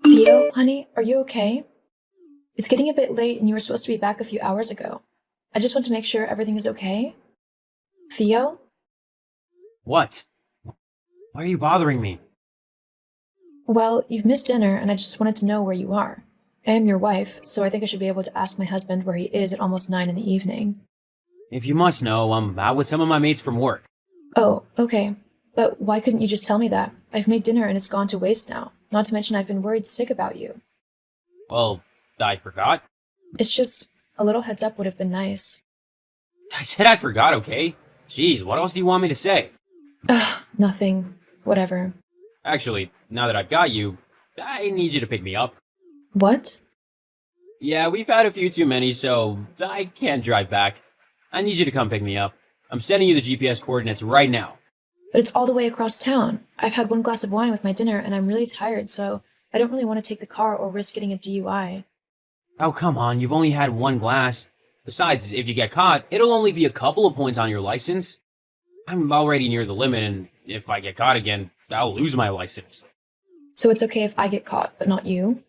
Theo, honey, are you okay? It's getting a bit late and you were supposed to be back a few hours ago. I just want to make sure everything is okay. Theo? What? Why are you bothering me? Well, you've missed dinner and I just wanted to know where you are. I am your wife, so I think I should be able to ask my husband where he is at almost 9 in the evening. If you must know, I'm out with some of my mates from work. Oh, okay. But why couldn't you just tell me that? I've made dinner and it's gone to waste now. Not to mention I've been worried sick about you. Well, I forgot. It's just a little heads up would have been nice. I said I forgot, okay? Jeez, what else do you want me to say? Ugh, nothing. Whatever. Actually, now that I've got you, I need you to pick me up. What? Yeah, we've had a few too many, so I can't drive back. I need you to come pick me up. I'm sending you the GPS coordinates right now. But it's all the way across town. I've had one glass of wine with my dinner and I'm really tired, so I don't really want to take the car or risk getting a DUI. Oh, come on, you've only had one glass. Besides, if you get caught, it'll only be a couple of points on your license. I'm already near the limit, and if I get caught again, I'll lose my license. So it's okay if I get caught, but not you?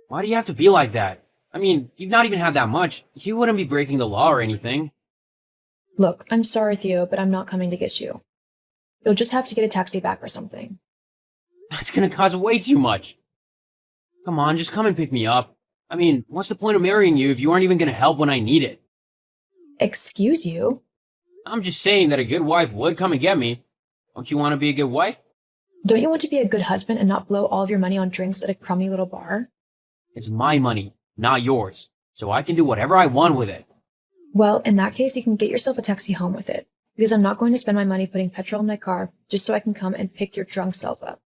Why do you have to be like that? I mean, you've not even had that much. You wouldn't be breaking the law or anything. Look, I'm sorry, Theo, but I'm not coming to get you. You'll just have to get a taxi back or something. That's gonna cost way too much. Come on, just come and pick me up. I mean, what's the point of marrying you if you aren't even gonna help when I need it? Excuse you? I'm just saying that a good wife would come and get me. Don't you want to be a good wife? Don't you want to be a good husband and not blow all of your money on drinks at a crummy little bar? It's my money, not yours. So I can do whatever I want with it. Well, in that case, you can get yourself a taxi home with it, because I'm not going to spend my money putting petrol in my car just so I can come and pick your drunk self up.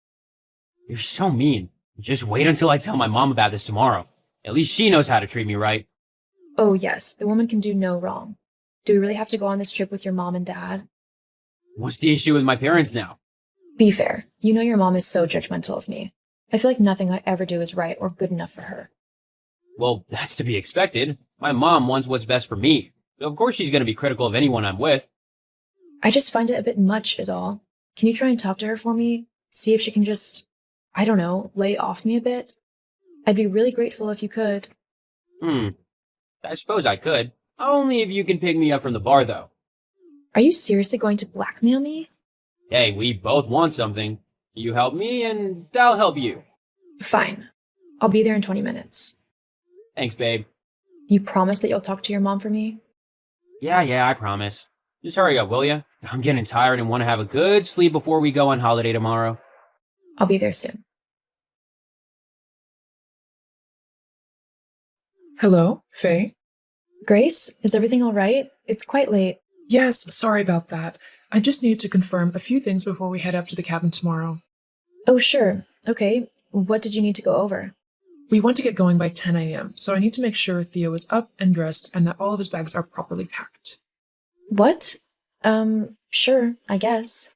You're so mean. Just wait until I tell my mom about this tomorrow. At least she knows how to treat me right. Oh, yes, the woman can do no wrong. Do we really have to go on this trip with your mom and dad? What's the issue with my parents now? Be fair. You know your mom is so judgmental of me. I feel like nothing I ever do is right or good enough for her. Well, that's to be expected. My mom wants what's best for me. Of course she's going to be critical of anyone I'm with. I just find it a bit much, is all. Can you try and talk to her for me? See if she can just, I don't know, lay off me a bit? I'd be really grateful if you could. I suppose I could. Only if you can pick me up from the bar, though. Are you seriously going to blackmail me? Hey, we both want something. You help me, and I'll help you. Fine. I'll be there in 20 minutes. Thanks, babe. You promise that you'll talk to your mom for me? Yeah, I promise. Just hurry up, will ya? I'm getting tired and want to have a good sleep before we go on holiday tomorrow. I'll be there soon. Hello, Faye? Grace, is everything all right? It's quite late. Yes, sorry about that. I just need to confirm a few things before we head up to the cabin tomorrow. Oh, sure. Okay. What did you need to go over? We want to get going by 10 a.m., so I need to make sure Theo is up and dressed and that all of his bags are properly packed. What? Sure, I guess.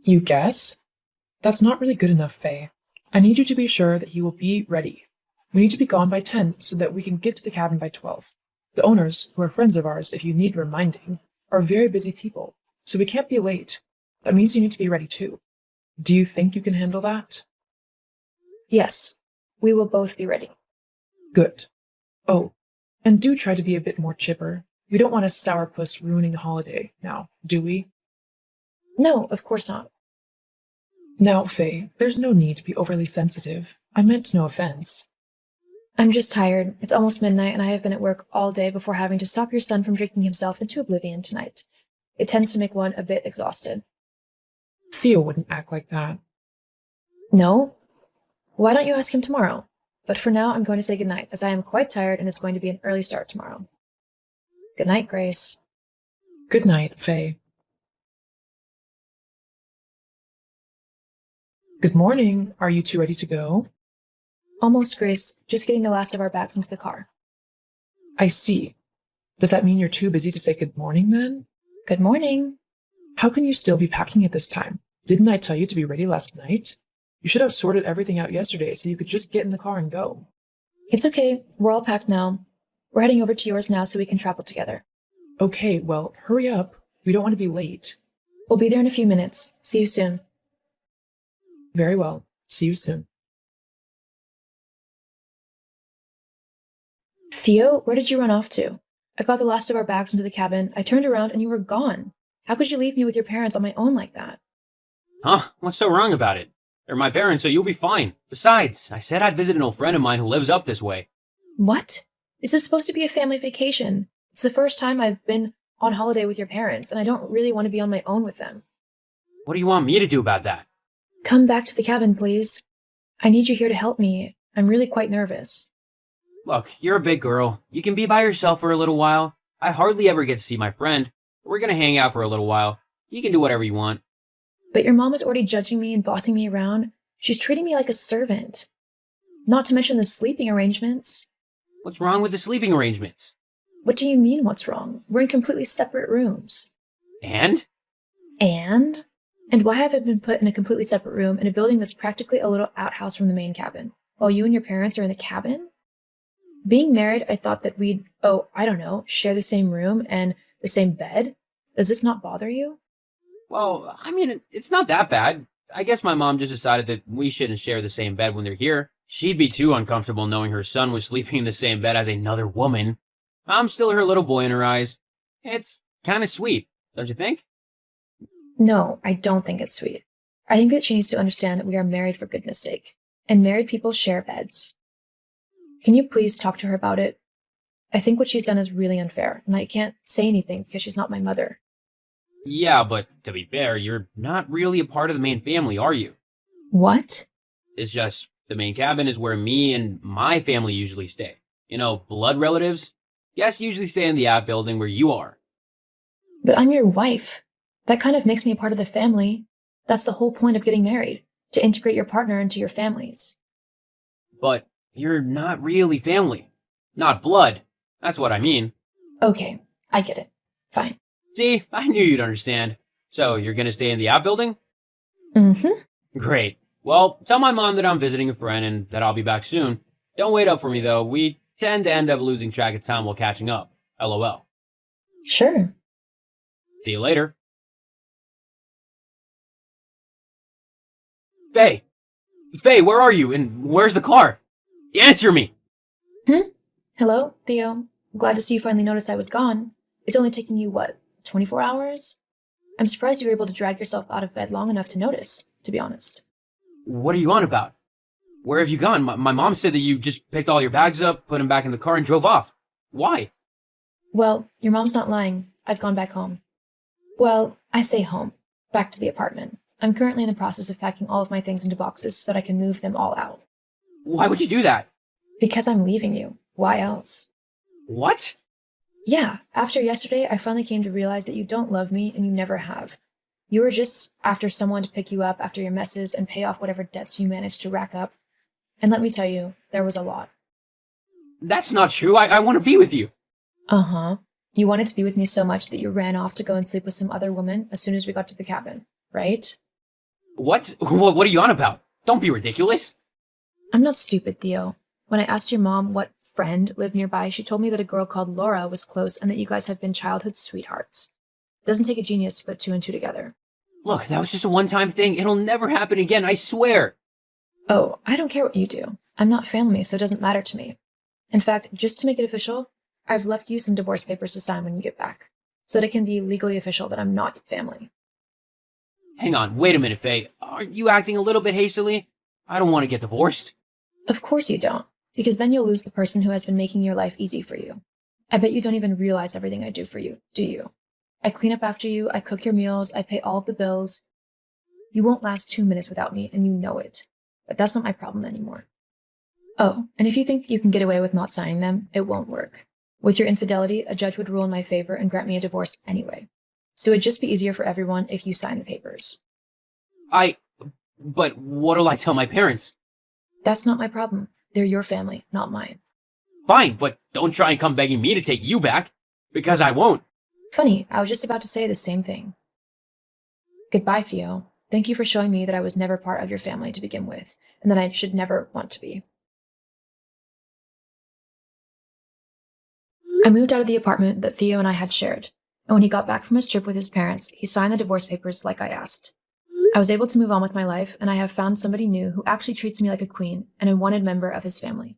You guess? That's not really good enough, Faye. I need you to be sure that he will be ready. We need to be gone by 10 so that we can get to the cabin by 12. The owners, who are friends of ours if you need reminding, are very busy people, so we can't be late. That means you need to be ready too. Do you think you can handle that? Yes, we will both be ready. Good. Oh, and do try to be a bit more chipper. We don't want a sourpuss ruining a holiday now, do we? No, of course not. Now, Faye, there's no need to be overly sensitive. I meant no offense. I'm just tired. It's almost midnight and I have been at work all day before having to stop your son from drinking himself into oblivion tonight. It tends to make one a bit exhausted. Theo wouldn't act like that. No? Why don't you ask him tomorrow? But for now, I'm going to say goodnight, as I am quite tired and it's going to be an early start tomorrow. Good night, Grace. Good night, Faye. Good morning. Are you two ready to go? Almost, Grace. Just getting the last of our bags into the car. I see. Does that mean you're too busy to say good morning then? Good morning. How can you still be packing at this time? Didn't I tell you to be ready last night? You should have sorted everything out yesterday so you could just get in the car and go. It's okay. We're all packed now. We're heading over to yours now so we can travel together. Okay, well, hurry up. We don't want to be late. We'll be there in a few minutes. See you soon. Very well. See you soon. Theo, where did you run off to? I got the last of our bags into the cabin. I turned around and you were gone. How could you leave me with your parents on my own like that? Huh? What's so wrong about it? They're my parents, so you'll be fine. Besides, I said I'd visit an old friend of mine who lives up this way. What? This is supposed to be a family vacation. It's the first time I've been on holiday with your parents, and I don't really want to be on my own with them. What do you want me to do about that? Come back to the cabin, please. I need you here to help me. I'm really quite nervous. Look, you're a big girl. You can be by yourself for a little while. I hardly ever get to see my friend. We're gonna hang out for a little while. You can do whatever you want. But your mom is already judging me and bossing me around. She's treating me like a servant. Not to mention the sleeping arrangements. What's wrong with the sleeping arrangements? What do you mean, what's wrong? We're in completely separate rooms. And? And? And why have I been put in a completely separate room in a building that's practically a little outhouse from the main cabin, while you and your parents are in the cabin? Being married, I thought that we'd, share the same room and the same bed. Does this not bother you? Well, I mean, it's not that bad. I guess my mom just decided that we shouldn't share the same bed when they're here. She'd be too uncomfortable knowing her son was sleeping in the same bed as another woman. I'm still her little boy in her eyes. It's kind of sweet, don't you think? No, I don't think it's sweet. I think that she needs to understand that we are married for goodness sake, and married people share beds. Can you please talk to her about it? I think what she's done is really unfair, and I can't say anything because she's not my mother. Yeah, but to be fair, you're not really a part of the main family, are you? What? It's just the main cabin is where me and my family usually stay. You know, blood relatives? Guests usually stay in the outbuilding where you are. But I'm your wife. That kind of makes me a part of the family. That's the whole point of getting married, to integrate your partner into your families. But you're not really family. Not blood. That's what I mean. Okay, I get it. Fine. See, I knew you'd understand. So, you're gonna stay in the outbuilding? Mm-hmm. Great. Well, tell my mom that I'm visiting a friend and that I'll be back soon. Don't wait up for me, though. We tend to end up losing track of time while catching up. LOL. Sure. See you later. Faye! Faye, where are you? And where's the car? Answer me! Hello, Theo. Glad to see you finally noticed I was gone. It's only taking you, 24 hours? I'm surprised you were able to drag yourself out of bed long enough to notice, to be honest. What are you on about? Where have you gone? My mom said that you just picked all your bags up, put them back in the car, and drove off. Why? Well, your mom's not lying. I've gone back home. Well, I say home. Back to the apartment. I'm currently in the process of packing all of my things into boxes so that I can move them all out. Why would you do that? Because I'm leaving you. Why else? What? Yeah, after yesterday, I finally came to realize that you don't love me and you never have. You were just after someone to pick you up after your messes and pay off whatever debts you managed to rack up. And let me tell you, there was a lot. That's not true. I want to be with you. Uh-huh. You wanted to be with me so much that you ran off to go and sleep with some other woman as soon as we got to the cabin, right? What? What are you on about? Don't be ridiculous. I'm not stupid, Theo. When I asked your mom what friend lived nearby, she told me that a girl called Laura was close and that you guys have been childhood sweethearts. Doesn't take a genius to put two and two together. Look, that was just a one-time thing. It'll never happen again, I swear. Oh, I don't care what you do. I'm not family, so it doesn't matter to me. In fact, just to make it official, I've left you some divorce papers to sign when you get back, so that it can be legally official that I'm not family. Hang on, wait a minute, Faye. Aren't you acting a little bit hastily? I don't want to get divorced. Of course you don't, because then you'll lose the person who has been making your life easy for you. I bet you don't even realize everything I do for you, do you? I clean up after you, I cook your meals, I pay all of the bills. You won't last 2 minutes without me, and you know it. But that's not my problem anymore. Oh, and if you think you can get away with not signing them, it won't work. With your infidelity, a judge would rule in my favor and grant me a divorce anyway. So it'd just be easier for everyone if you sign the papers. But what'll I tell my parents? That's not my problem. They're your family, not mine. Fine, but don't try and come begging me to take you back. Because I won't. Funny, I was just about to say the same thing. Goodbye, Theo. Thank you for showing me that I was never part of your family to begin with, and that I should never want to be. I moved out of the apartment that Theo and I had shared, and when he got back from his trip with his parents, he signed the divorce papers like I asked. I was able to move on with my life, and I have found somebody new who actually treats me like a queen and a wanted member of his family.